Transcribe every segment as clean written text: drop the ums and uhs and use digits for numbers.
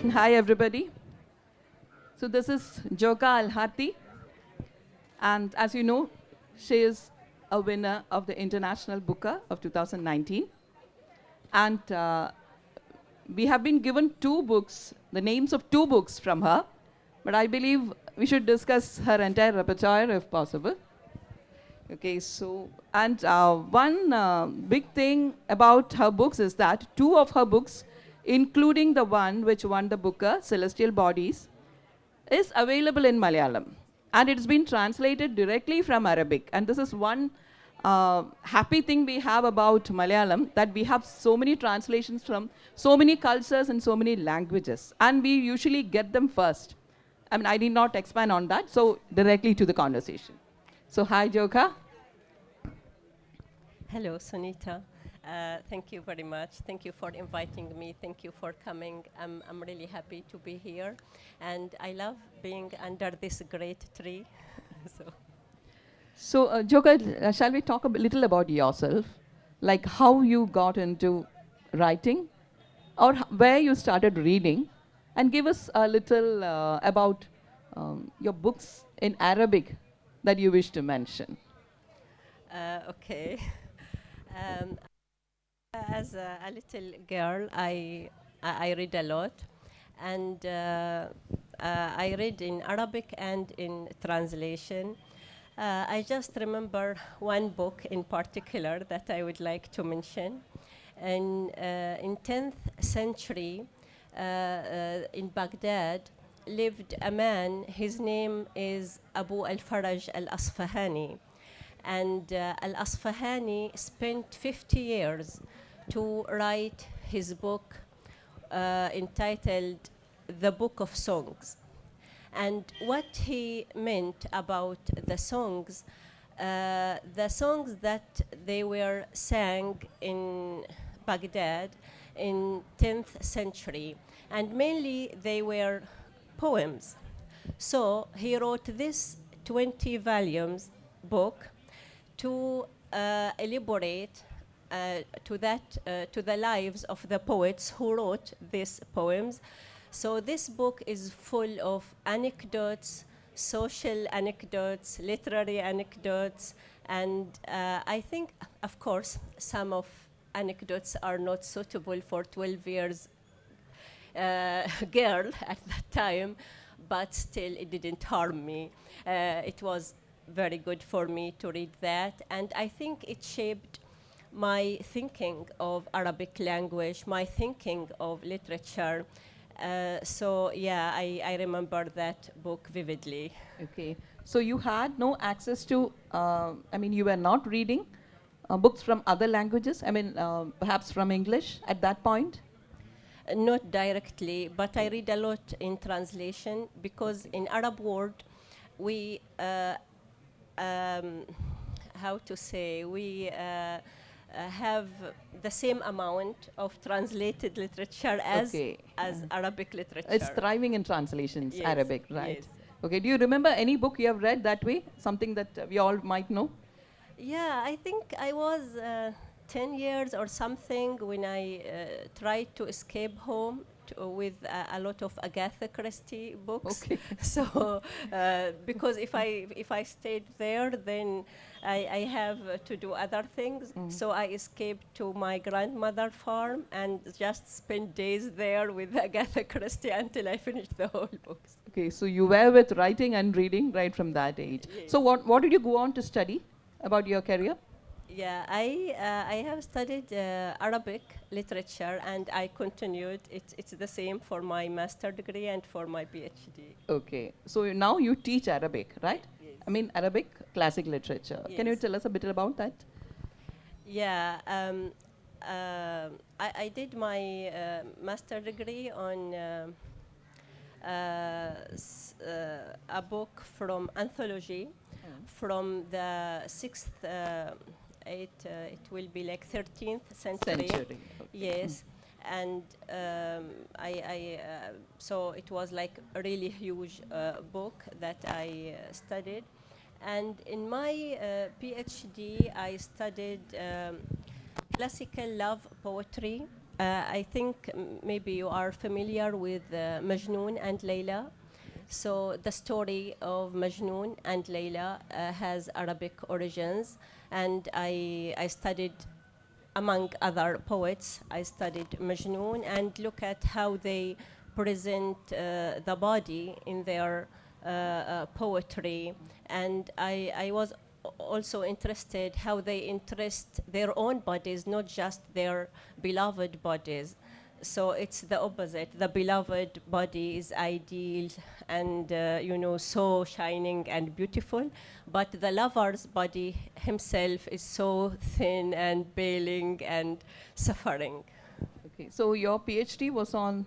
Hi, everybody. So this is Jokha Alharthi, and as you know, she is a winner of the International Booker of 2019. And we have been given two books, the names of two books from her, but I believe we should discuss her entire repertoire if possible. Okay, so, and one big thing about her books is that two of her books, including the one which won the Booker, Celestial Bodies, is available in Malayalam. And it's been translated directly from Arabic. And this is one happy thing we have about Malayalam, that we have so many translations from so many cultures and so many languages. And we usually get them first. I mean, I need not expand on that, so directly to the conversation. So hi, Jokha. Hello, Suneetha. Thank you very much. Thank you for inviting me. Thank you for coming. I'm really happy to be here. And I love being under this great tree. So, Jokha, shall we talk a little about yourself? Like how you got into writing or where you started reading, and give us a little about your books in Arabic that you wish to mention. Okay. Um, as a little girl, I read a lot. And I read in Arabic and in translation. I just remember one book in particular that I would like to mention. In 10th century, in Baghdad, lived a man. His name is Abu al-Faraj al-Asfahani. And al-Asfahani spent 50 years to write his book entitled The Book of Songs. And what he meant about the songs that they were sang in Baghdad in 10th century, and mainly they were poems. So he wrote this 20 volumes book to elaborate to the lives of the poets who wrote these poems. So this book is full of anecdotes, social anecdotes, literary anecdotes, and I think, of course, some of anecdotes are not suitable for 12 years girl at that time, but still it didn't harm me. It was very good for me to read that, and I think it shaped my thinking of Arabic language, my thinking of literature. So yeah, I remember that book vividly. Okay. So you had no access to, I mean, you were not reading books from other languages? I mean, perhaps from English at that point? Not directly, but I read a lot in translation, because in Arab world, we, how to say, we have the same amount of translated literature as Arabic literature. It's thriving in translations, yes, Arabic, right? Yes. Okay, do you remember any book you have read that way? Something that we all might know? Yeah, I think I was 10 years or something when I tried to escape home with a lot of Agatha Christie books. Okay. So, because if I stayed there, then I have to do other things. So I escaped to my grandmother's farm and just spent days there with Agatha Christie until I finished the whole books. Okay, so you were with writing and reading right from that age. Yes. So what did you go on to study about your career? Yeah, I have studied Arabic literature, and I continued. It's the same for my master degree and for my PhD. Okay, so now you teach Arabic, right? Yes. I mean Arabic classic literature. Yes. Can you tell us a bit about that? Yeah, I did my master degree on a book from anthology from the 6th. It will be like 13th century. Okay. Yes, and so it was like a really huge book that I studied, and in my PhD I studied classical love poetry I think maybe you are familiar with Majnoon and Layla. So the story of Majnoon and Layla has Arabic origins, and I studied, among other poets, I studied Majnoon and look at how they present the body in their poetry. And I was also interested how they interest their own bodies, not just their beloved bodies. So it's the opposite. The beloved body is ideal and so shining and beautiful, but the lover's body himself is so thin and paling and suffering. Okay, so your PhD was on.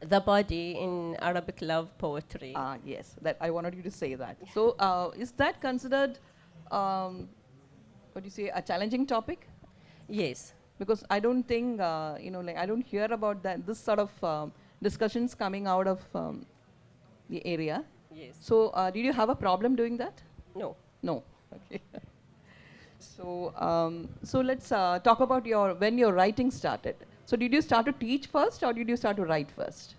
The body in Arabic love poetry. Yes, that I wanted you to say that. So, is that considered, what do you say, a challenging topic? Yes. Because I don't think, I don't hear about that, this sort of discussions coming out of the area. Yes. So, did you have a problem doing that? No. No. Okay. So let's talk about when your writing started. So, did you start to teach first, or did you start to write first?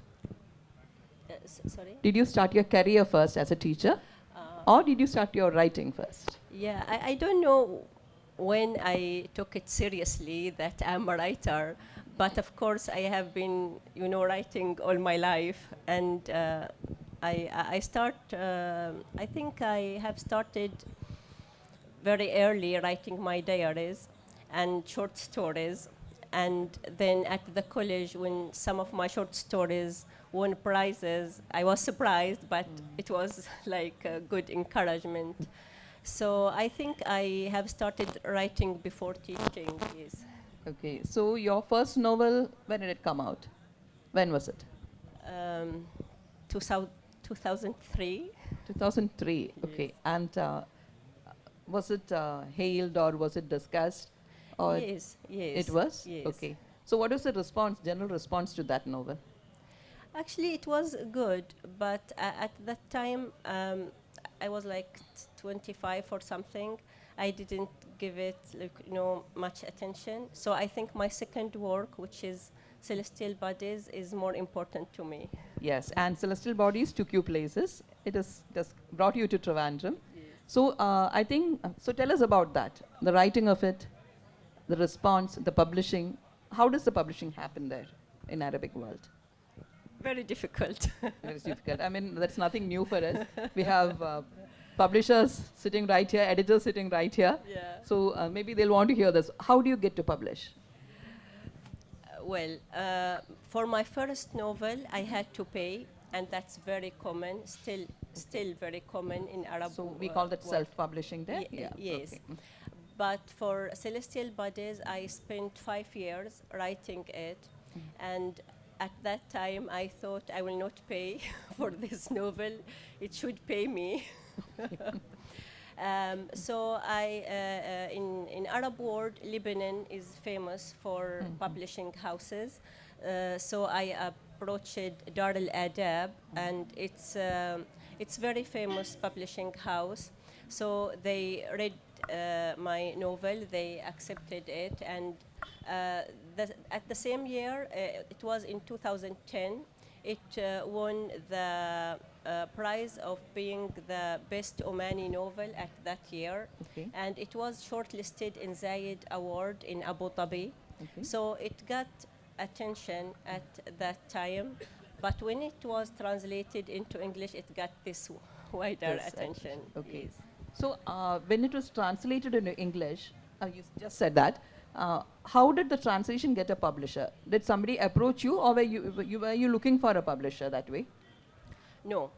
Sorry? Did you start your career first as a teacher, or did you start your writing first? Yeah, I don't know when I took it seriously that I'm a writer, but of course I have been, writing all my life, and I think I have started very early writing my diaries and short stories. And then at the college, when some of my short stories won prizes, I was surprised, but it was like a good encouragement. So I think I have started writing before teaching. Yes. Okay, so your first novel, when did it come out? When was it? 2003. 2003, okay. Yes. And was it hailed, or was it discussed? Or Yes, yes. It was? Yes. Okay. So what was the response, general response to that novel? Actually, it was good, but at that time, I was like 25 or something. I didn't give it much attention. So I think my second work, which is Celestial Bodies, is more important to me. Yes, and Celestial Bodies took you places. It has just brought you to Trivandrum. Yes. So I think, so tell us about that, the writing of it, the response, the publishing. How does the publishing happen there in Arabic world? Very difficult. Very difficult. I mean, that's nothing new for us. We have publishers sitting right here, editors sitting right here. Yeah. So maybe they'll want to hear this. How do you get to publish? Well, for my first novel, I had to pay, and that's very common, still very common in Arab. So we call that self-publishing there? Yes. Okay. But for Celestial Bodies, I spent 5 years writing it, and at that time, I thought I will not pay for this novel. It should pay me. So in Arab world, Lebanon is famous for publishing houses. So I approached Dar al-Adab, and it's very famous publishing house. So they read my novel, they accepted it, and at the same year, it was in 2010, it won the prize of being the best Omani novel at that year. Okay. And it was shortlisted in Zayed Award in Abu Dhabi. Okay. So it got attention at that time, but when it was translated into English, it got this wider Yes, attention. okay. Yes. So when it was translated into English, you just said that, how did the translation get a publisher? Did somebody approach you, or were you looking for a publisher that way? No,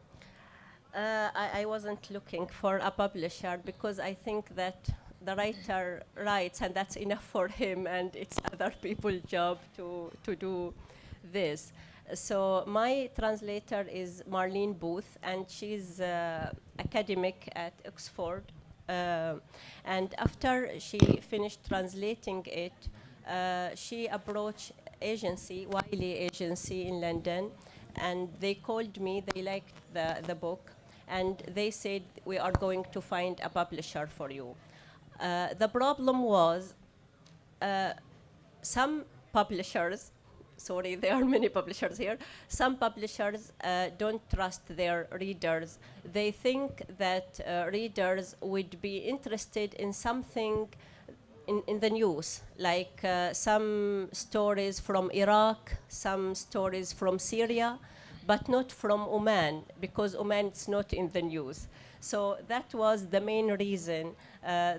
I wasn't looking for a publisher, because I think that the writer writes and that's enough for him, and it's other people's job to do this. So my translator is Marlene Booth, and she's academic at Oxford. And after she finished translating it, she approached Wiley Agency in London, and they called me. They liked the book, and they said, we are going to find a publisher for you. The problem was some publishers sorry, there are many publishers here. Some publishers don't trust their readers. They think that readers would be interested in something in the news, like some stories from Iraq, some stories from Syria, but not from Oman, because Oman is not in the news. So that was the main reason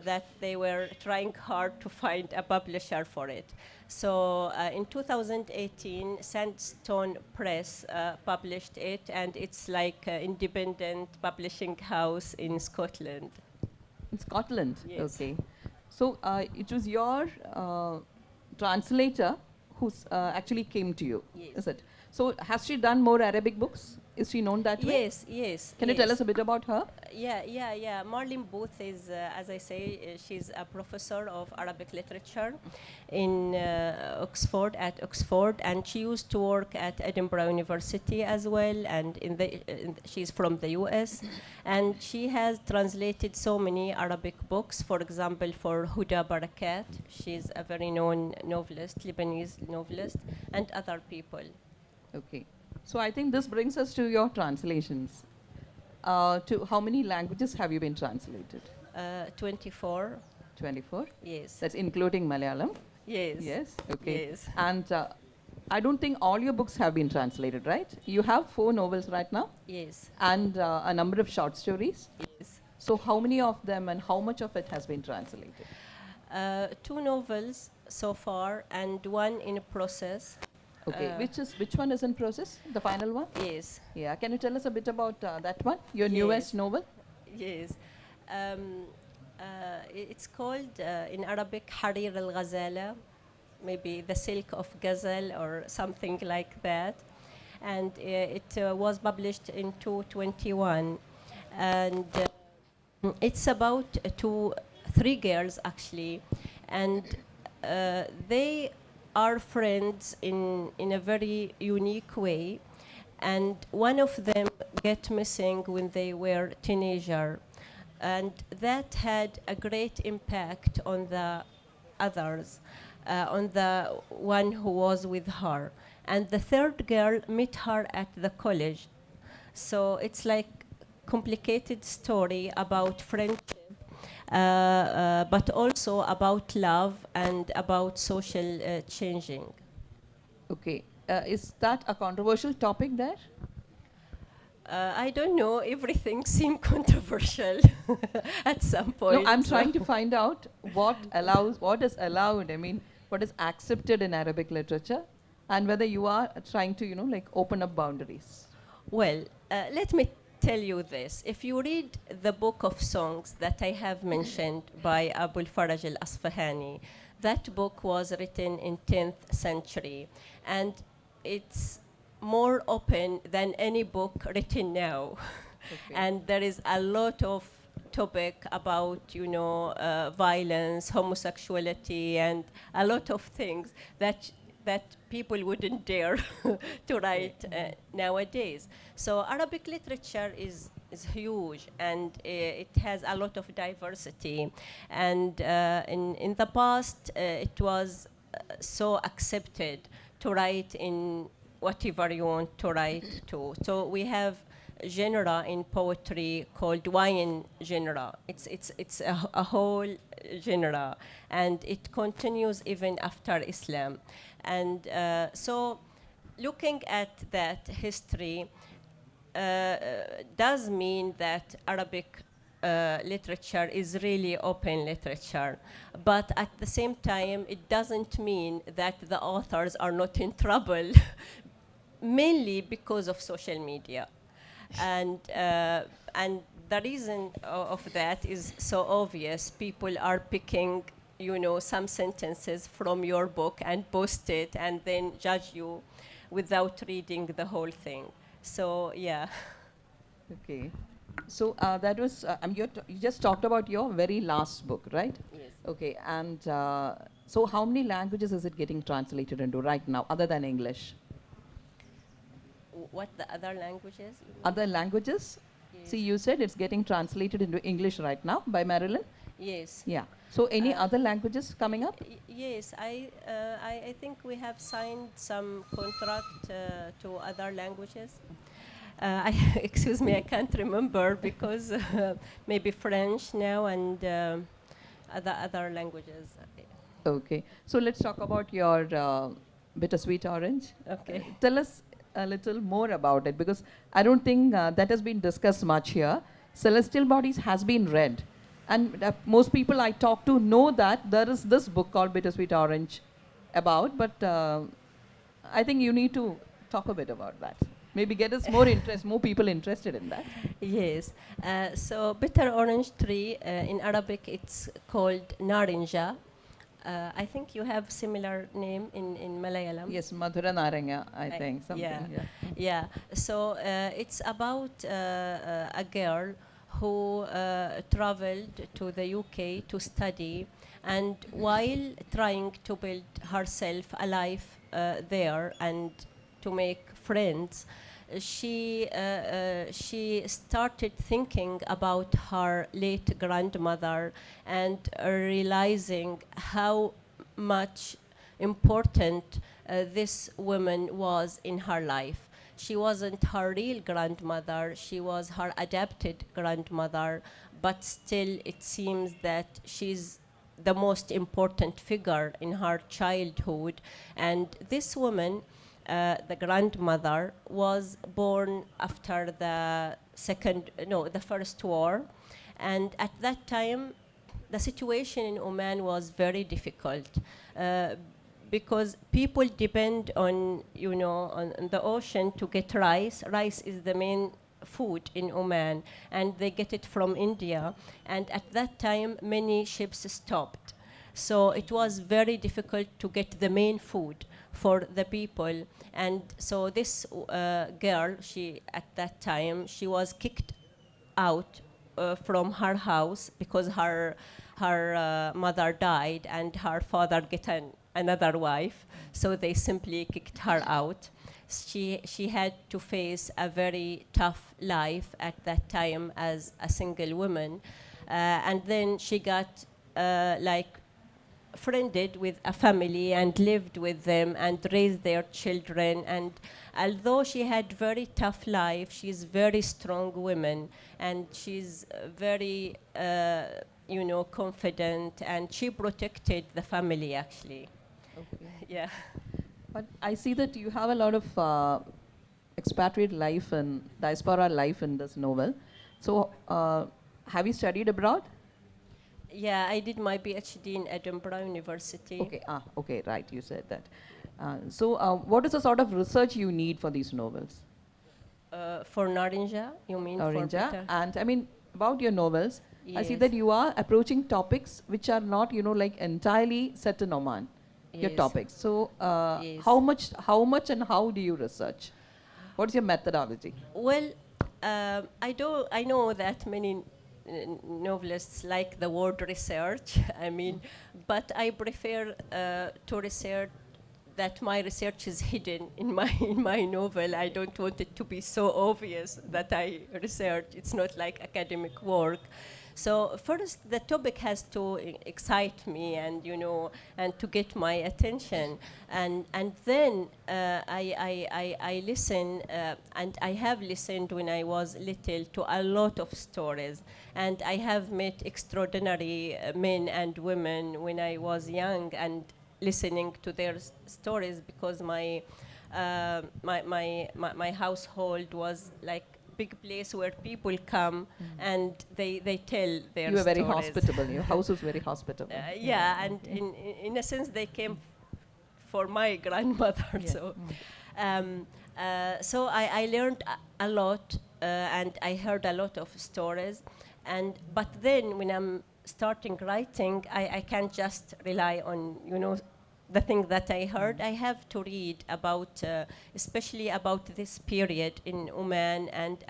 that they were trying hard to find a publisher for it. So in 2018, Sandstone Press published it, and it's like an independent publishing house in Scotland. In Scotland? Yes. Okay. So it was your translator who actually came to you, Yes. is it? So has she done more Arabic books? Is she known that way? Yes, yes. Can you tell us a bit about her? Yeah. Marlene Booth is, as I say, she's a professor of Arabic literature in Oxford, and she used to work at Edinburgh University as well, and she's from the US, and she has translated so many Arabic books. For example, for Huda Barakat, she's a very known novelist, Lebanese novelist, and other people. Okay. So I think this brings us to your translations. To how many languages have you been translated? 24. 24? Yes. That's including Malayalam? Yes. Yes. Okay. Yes. And I don't think all your books have been translated, right? You have 4 novels right now? Yes. And a number of short stories? Yes. So how many of them and how much of it has been translated? 2 novels so far and 1 in process. Okay, which one is in process? The final one? Yes. Yeah, can you tell us a bit about that one? Your Yes. newest novel? Yes. It's called in Arabic Harir al-Ghazala, maybe the silk of Ghazal or something like that. And it was published in 2021. And it's about 3 girls actually. And they are friends in a very unique way, and one of them get missing when they were teenager, and that had a great impact on the others, on the one who was with her. And the 3rd girl met her at the college. So it's like complicated story about friendship, but also about love and about social changing. Okay, is that a controversial topic there? I don't know, everything seemed controversial at some point. No, I'm trying to find out what is allowed, I mean, what is accepted in Arabic literature, and whether you are trying to, like open up boundaries. Well, let me tell you this. If you read the book of songs that I have mentioned by Abul Faraj al-Asfahani, that book was written in 10th century, and it's more open than any book written now. Okay. And there is a lot of topic about, violence, homosexuality, and a lot of things that people wouldn't dare to write nowadays. So Arabic literature is huge, and it has a lot of diversity. And in the past, it was so accepted to write in whatever you want to write to. So we have a genre in poetry called wine genre. It's a whole genre, and it continues even after Islam. And so looking at that history does mean that Arabic literature is really open literature. But at the same time, it doesn't mean that the authors are not in trouble, mainly because of social media. And the reason of that is so obvious. People are picking some sentences from your book and post it and then judge you without reading the whole thing. So, yeah. Okay. So that was, you just talked about your very last book, right? Yes. Okay, and so how many languages is it getting translated into right now, other than English? What the other languages? Other languages? Yes. See, you said it's getting translated into English right now by Marilyn. Yes. Yeah. So any other languages coming up? Yes, I think we have signed some contract to other languages. Excuse me, I can't remember because maybe French now and other languages. Okay. So let's talk about your bittersweet orange. Okay. Tell us a little more about it, because I don't think that has been discussed much here. Celestial Bodies has been read, and most people I talk to know that there is this book called Bittersweet Orange about, but I think you need to talk a bit about that. Maybe get us more interest, more people interested in that. Yes. So bitter orange tree in Arabic it's called narinja. I think you have similar name in Malayalam. Yes, Madhura Naranga, I think, something. Yeah. Yeah. So it's about a girl who traveled to the UK to study, and while trying to build herself a life there and to make friends, she started thinking about her late grandmother and realizing how much important this woman was in her life. She wasn't her real grandmother, she was her adopted grandmother, but still it seems that she's the most important figure in her childhood. And this woman, the grandmother, was born after the first war. And at that time, the situation in Oman was very difficult because people depend on, on the ocean to get rice. Rice is the main food in Oman, and they get it from India. And at that time, many ships stopped. So it was very difficult to get the main food for the people. And so this girl, at that time, she was kicked out from her house because her mother died and her father got another wife. So they simply kicked her out. She had to face a very tough life at that time as a single woman. And then she got friended with a family and lived with them and raised their children. And although she had very tough life, she's very strong woman, and she's very confident, and she protected the family actually. Okay. Yeah. But I see that you have a lot of expatriate life and diaspora life in this novel. So have you studied abroad? Yeah, I did my PhD in Edinburgh University. Okay, okay, right, you said that. So what is the sort of research you need for these novels? For Narinja, you mean? Narinja, for and I mean, about your novels, yes. I see that you are approaching topics which are not, like entirely set in Oman, your Yes. topics. So Yes. how much and how do you research? What's your methodology? Well, I know that many novelists like the word research. I mean, but I prefer to research that my research is hidden in my novel. I don't want it to be so obvious that I research. It's not like academic work. So first, the topic has to excite me, and and to get my attention, and then I listen, and I have listened when I was little to a lot of stories, and I have met extraordinary men and women when I was young, and listening to their stories, because my household was like big place where people come and they tell their stories. You were very hospitable. Your house was very hospitable. Yeah, and in a sense they came for my grandmother. Yeah. So I learned a lot, and I heard a lot of stories. But then when I'm starting writing, I can't just rely on the thing that I heard. I have to read about, especially about this period in Oman, and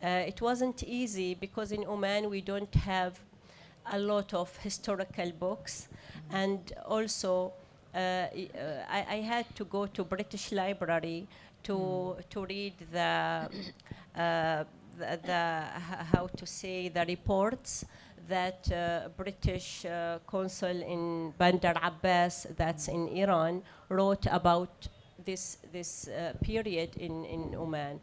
it wasn't easy because in Oman we don't have a lot of historical books, and also I had to go to British Library to read the how to say, the reports that British consul in Bandar Abbas, that's in Iran, wrote about this period in Oman.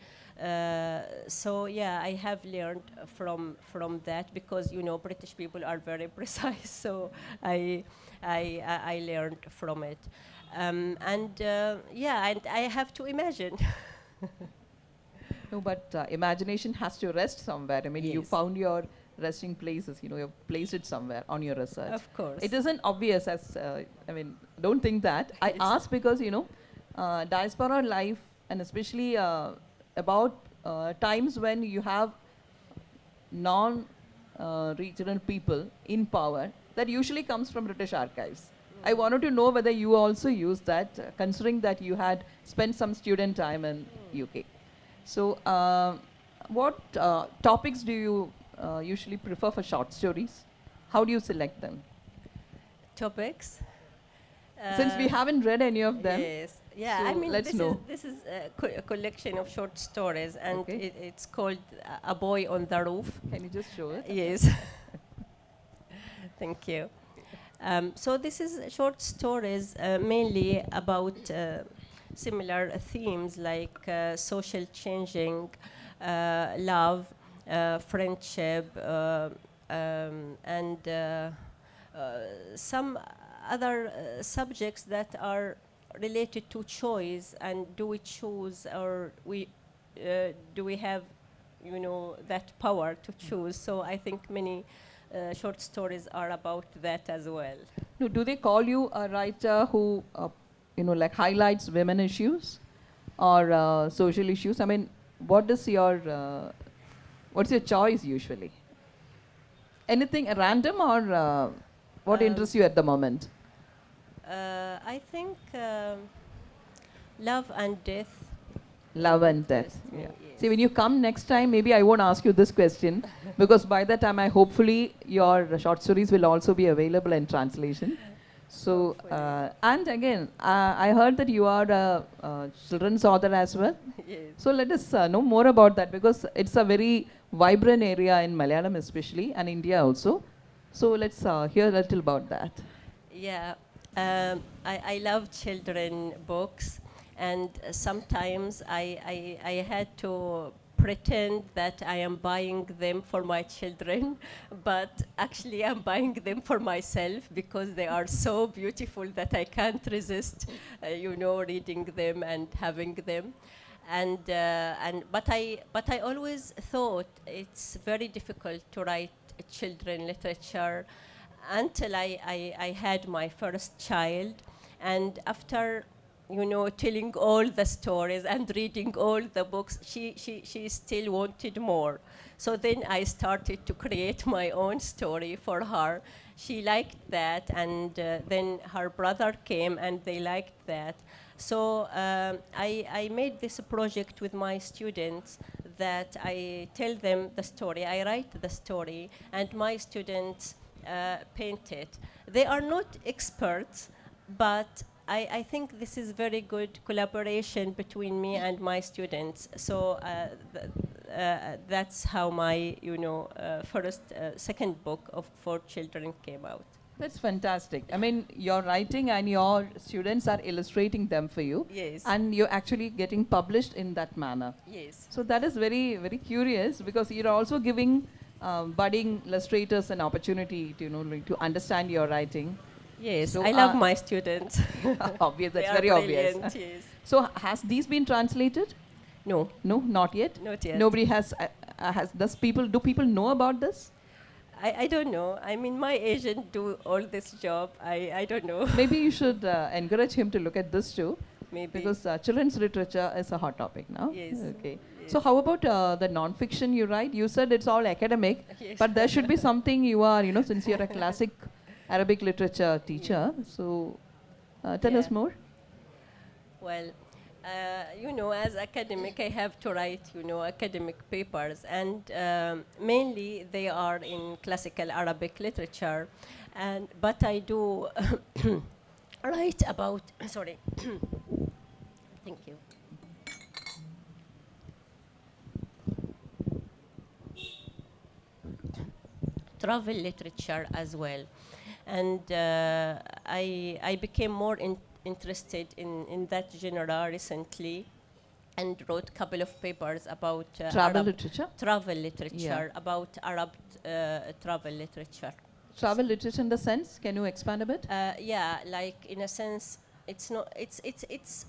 So yeah, I have learned from that, because British people are very precise. So I learned from it, and yeah, and I have to imagine. No, but imagination has to rest somewhere. I mean, you Yes. found your resting places, you've placed it somewhere on your research. Of course. It isn't obvious as, I mean, don't think that. I Yes. ask because, diaspora life, and especially about times when you have non-regional people in power, that usually comes from British archives. I wanted to know whether you also use that, considering that you had spent some student time in UK. So, what topics do you usually prefer for short stories? How do you select them? Topics. Since we haven't read any of them, Yes. Yeah, I so mean, let's know. this is a collection of short stories, and Okay. it's called A Boy on the Roof. Can you just show it? Yes. Thank you. So this is short stories mainly about similar themes like social changing, love, friendship, and some other subjects that are related to choice, and do we choose, or do we have that power to choose. So I think many short stories are about that as well. No, do they call you a writer who, like highlights women issues or social issues? I mean, what's your choice usually? Anything random, or what interests you at the moment? I think love and death. Love and death. Interests me, Yeah. yes. See, when you come next time, maybe I won't ask you this question because by that time, hopefully your short stories will also be available in translation. So, and again, I heard that you are a children's author as well. Yes. So let us know more about that, because it's a very vibrant area in Malayalam especially, and India also. So let's hear a little about that. Yeah, I love children books, and sometimes I had to pretend that I am buying them for my children, but actually I'm buying them for myself because they are so beautiful that I can't resist, reading them and having them. But I always thought it's very difficult to write children literature until I had my first child, and after telling all the stories and reading all the books, she still wanted more. So then I started to create my own story for her. She liked that, and then her brother came and they liked that. So I made this project with my students, that I tell them the story, I write the story, and my students paint it. They are not experts, but I think this is very good collaboration between me and my students. So that's how my second book for children came out. That's fantastic. I mean, you're writing and your students are illustrating them for you. Yes. And you're actually getting published in that manner. Yes. So that is very, very curious, because you're also giving budding illustrators an opportunity to, like, to understand your writing. Yes, So, I love my students. Obvious, They that's are very brilliant, obvious. yes. So has these been translated? No, No, not yet. not yet. Nobody has. Do people know about this? I don't know. I mean, my agent do all this job. I don't know. Maybe you should encourage him to look at this too, Maybe. because children's literature is a hot topic now. Yes. Okay. Yes. So how about the non-fiction you write? You said it's all academic, Yes. but there should be something you are, since you're a classic Arabic literature teacher. So tell us Yeah. more. Well, as academic, I have to write, academic papers, and mainly they are in classical Arabic literature, but I do write about. Sorry. Thank you. travel literature as well. And I became more interested in that genre recently, and wrote a couple of papers about Travel Arab literature? travel literature, Yeah. about Arab travel literature. Travel literature in the sense, can you expand a bit? Yeah, like in a sense, it's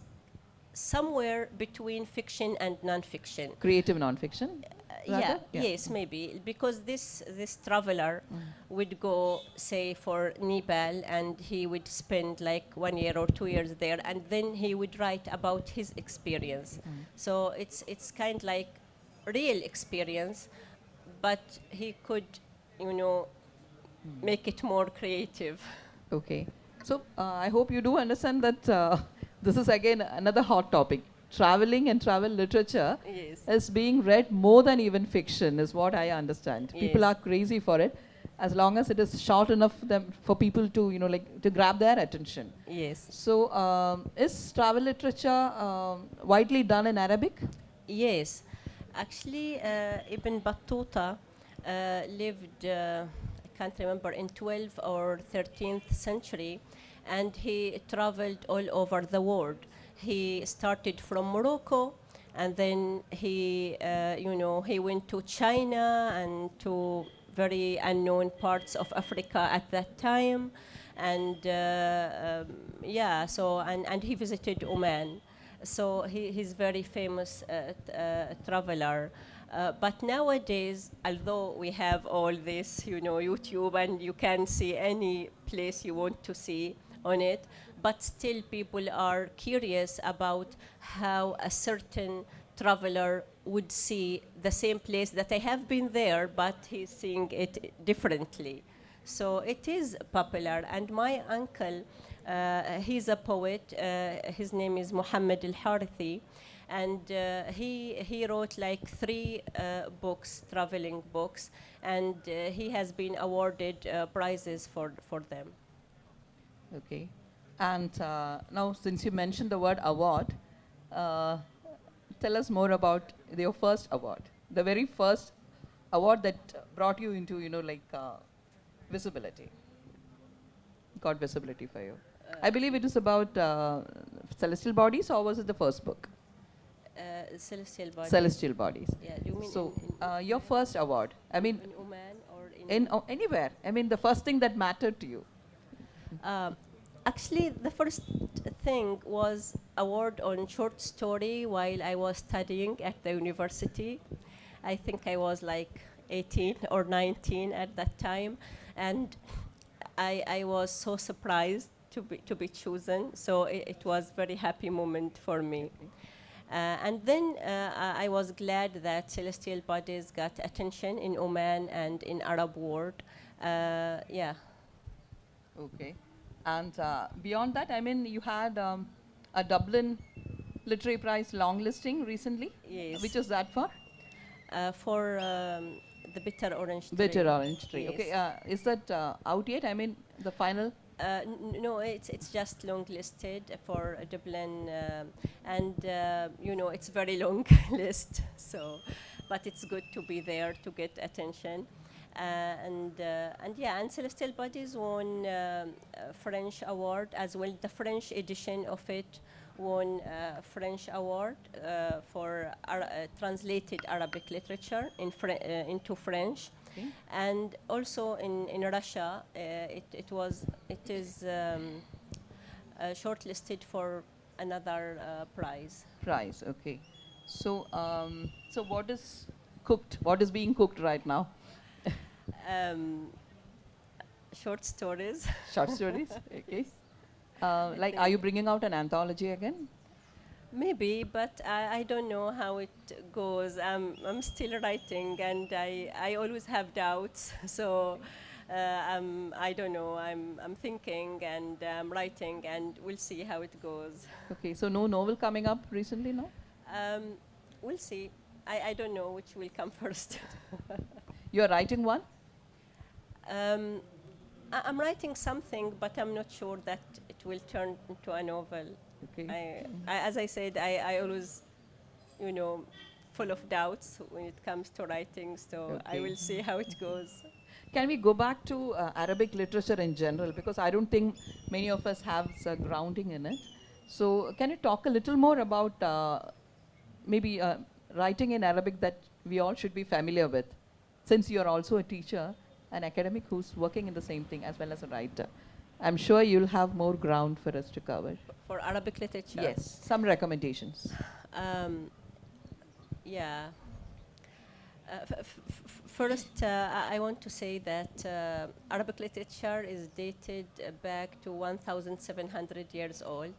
somewhere between fiction and non-fiction. Creative nonfiction? Yeah, rather? yes, maybe, because this traveler would go, say, for Nepal, and he would spend like 1 year or 2 years there, and then he would write about his experience. So it's kind like real experience, but he could, you know, make it more creative. Okay. So I hope you do understand that this is again another hot topic. Traveling and travel literature Yes. is being read more than even fiction, is what I understand. People Yes. are crazy for it, as long as it is short enough for people to, you know, like to grab their attention. Yes. So is travel literature widely done in Arabic? Yes, actually, Ibn Battuta lived, I can't remember, in 12th or 13th century, and he traveled all over the world. He started from Morocco, and then he, he went to China and to very unknown parts of Africa at that time, and yeah, so and he visited Oman. So he's very famous traveler. But nowadays, although we have all this, YouTube, and you can see any place you want to see on it, but still people are curious about how a certain traveler would see the same place that I have been there, but he's seeing it differently. So it is popular, and my uncle, he's a poet. His name is Muhammad al-Harthi, and he wrote like 3 books, traveling books, and he has been awarded prizes for them. Okay. And now, since you mentioned the word award, tell us more about your first award, the very first award that brought you into, visibility, got visibility for you. I believe it is about celestial bodies, or was it the first book? Celestial bodies. Celestial bodies. Yeah, you mean So your first award, I mean, in Oman or in anywhere. I mean, the first thing that mattered to you. Actually, the first thing was award on short story while I was studying at the university. I think I was like 18 or 19 at that time, and I was so surprised to be chosen. So it was very happy moment for me. And then I was glad that celestial bodies got attention in Oman and in Arab world. Yeah. Okay. And beyond that, I mean, you had a Dublin Literary Prize long listing recently. Yes. Which is that for? For the Bitter Orange Tree. Bitter Orange Tree. Yes. Okay. Is that out yet? I mean, the final? No, it's just long listed for Dublin, and it's very long list. So, but it's good to be there to get attention. And yeah, and Celestial Bodies won a French award as well. The French edition of it won a French award for translated Arabic literature into French. Okay. And also in Russia, it is shortlisted for another prize. Prize. Okay. So so what is cooked? What is being cooked right now? Short stories. Short stories. Okay. Like, are you bringing out an anthology again? Maybe, but I don't know how it goes. I'm still writing, and I always have doubts. So I don't know. I'm thinking, and I'm writing, and we'll see how it goes. Okay. So no novel coming up recently, no? We'll see. I don't know which will come first. You are writing one? I'm writing something, but I'm not sure that it will turn into a novel. Okay. As I said, I always, full of doubts when it comes to writing, so I Okay. will see how it goes. Can we go back to Arabic literature in general? Because I don't think many of us have a grounding in it. So can you talk a little more about maybe writing in Arabic that we all should be familiar with, since you are also a teacher, an academic who's working in the same thing as well as a writer? I'm sure you'll have more ground for us to cover. For Arabic literature? Yes, some recommendations. Yeah. First, I want to say that Arabic literature is dated back to 1,700 years old,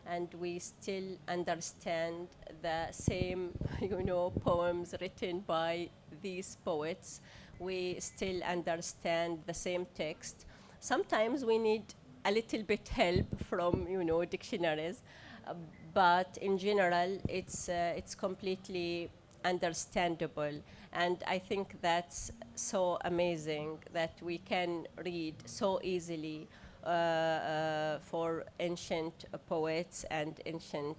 and we still understand the same, poems written by these poets. We still understand the same text. Sometimes we need a little bit help from, dictionaries, but in general, it's completely understandable. And I think that's so amazing that we can read so easily for ancient poets and ancient,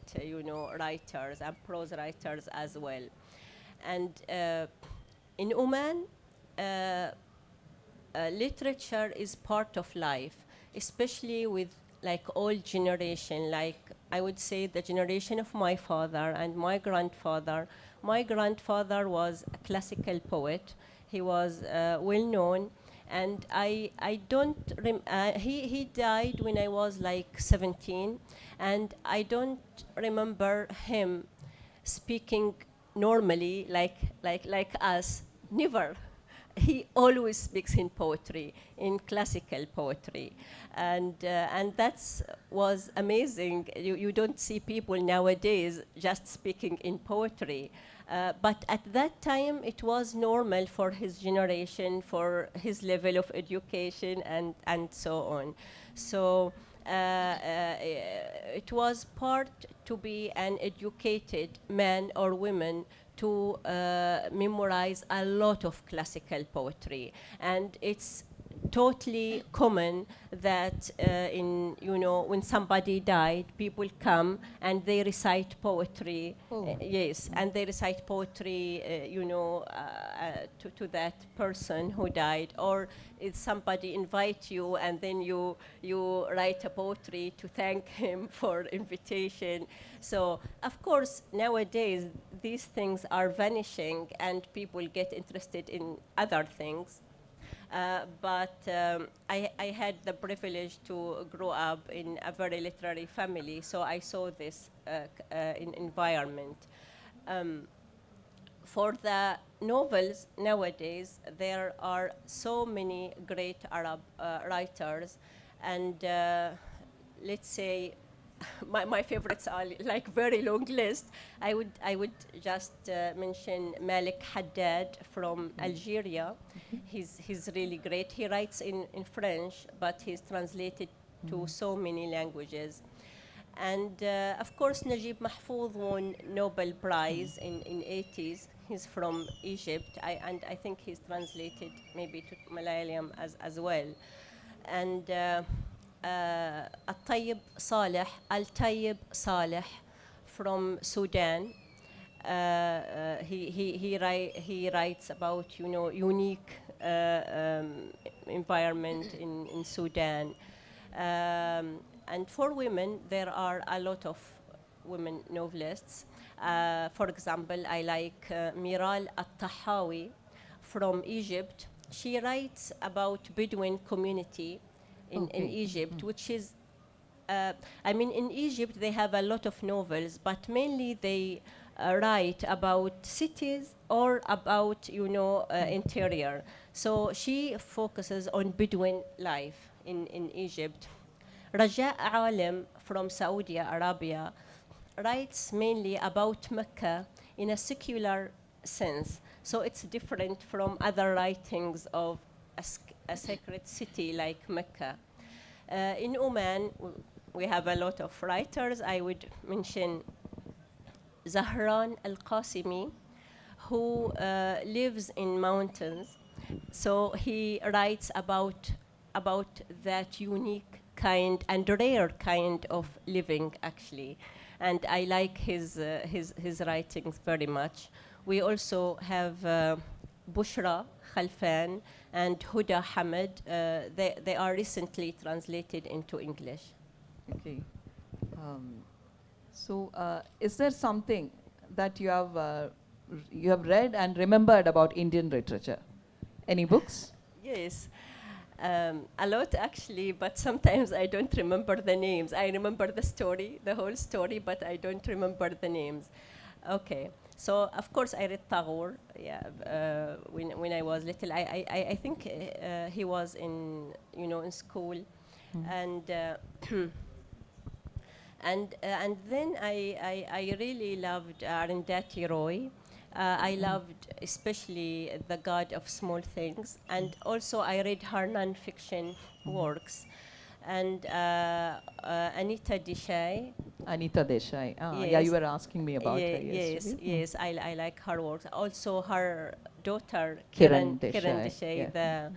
writers and prose writers as well. And in Oman, literature is part of life, especially with like old generation, like I would say the generation of my father and my grandfather. My grandfather was a classical poet. He was well known, and I don't he died when I was like 17, and I don't remember him speaking normally like us. Never. He always speaks in poetry, in classical poetry, and that was amazing. You don't see people nowadays just speaking in poetry, but at that time it was normal for his generation, for his level of education, and so on. So it was part to be an educated man or woman to memorize a lot of classical poetry. And it's totally common that when somebody died, people come and they recite poetry. Yes, and they recite poetry, to that person who died. Or if somebody invite you and then you write a poetry to thank him for invitation. So of course nowadays these things are vanishing and people get interested in other things. But I had the privilege to grow up in a very literary family, so I saw this environment. For the novels nowadays, there are so many great Arab writers, and let's say my favorites are like very long list. I would just mention Malik Haddad from Algeria. He's really great. He writes in French, but he's translated to so many languages. And of course, Najib Mahfouz won Nobel Prize in 80s. He's from Egypt, and I think he's translated maybe to Malayalam as well. And Al-Tayyib Saleh from Sudan. He writes about unique environment in Sudan. And for women, there are a lot of women novelists. For example, I like Miral At-Tahawi from Egypt. She writes about Bedouin community in Egypt, which is, in Egypt they have a lot of novels, but mainly they write about cities or about, interior. So she focuses on Bedouin life in Egypt. Raja Alim from Saudi Arabia writes mainly about Mecca in a secular sense. So it's different from other writings of a sacred city like Mecca. In Oman, we have a lot of writers. I would mention Zahran Al-Qasimi, who lives in mountains. So he writes about that unique kind and rare kind of living, actually. And I like his writings very much. We also have Bushra Khalfan and Huda Hamid. They are recently translated into English. Okay. So, is there something that you have read and remembered about Indian literature? Any books? Yes, a lot actually, but sometimes I don't remember the names. I remember the story, the whole story, but I don't remember the names. Okay, so of course I read Tagore. Yeah, when I was little, I think he was in in school, and. And then I really loved Arundhati Roy. I loved especially The God of Small Things, and also I read her non-fiction works. And Anita Desai. Anita Desai. Yeah, Yes. you were asking me about her Yes, yesterday. yes, I like her works. Also her daughter, Kiran Kiran Desai, Desai, yeah.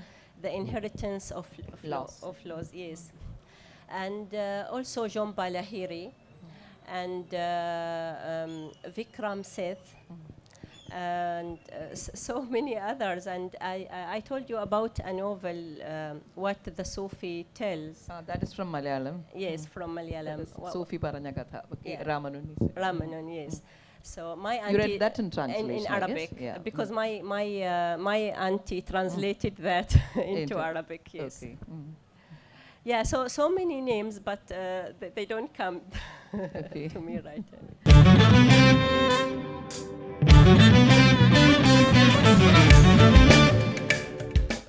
the Inheritance of Loss. Laws, yes. And also John Balahiri and Vikram Seth and so many others. And I told you about a novel, What the Sufi Tells. That is from Malayalam. Yes, from Malayalam. Sufi Paranya Katha. Okay, Yeah. Ramanuni. Ramanan, yes. So my auntie... You read that in translation, In I guess? Arabic, Yeah. because my auntie translated that into Arabic, yes. Okay. Yeah, so many names, but they don't come Okay. to me right away.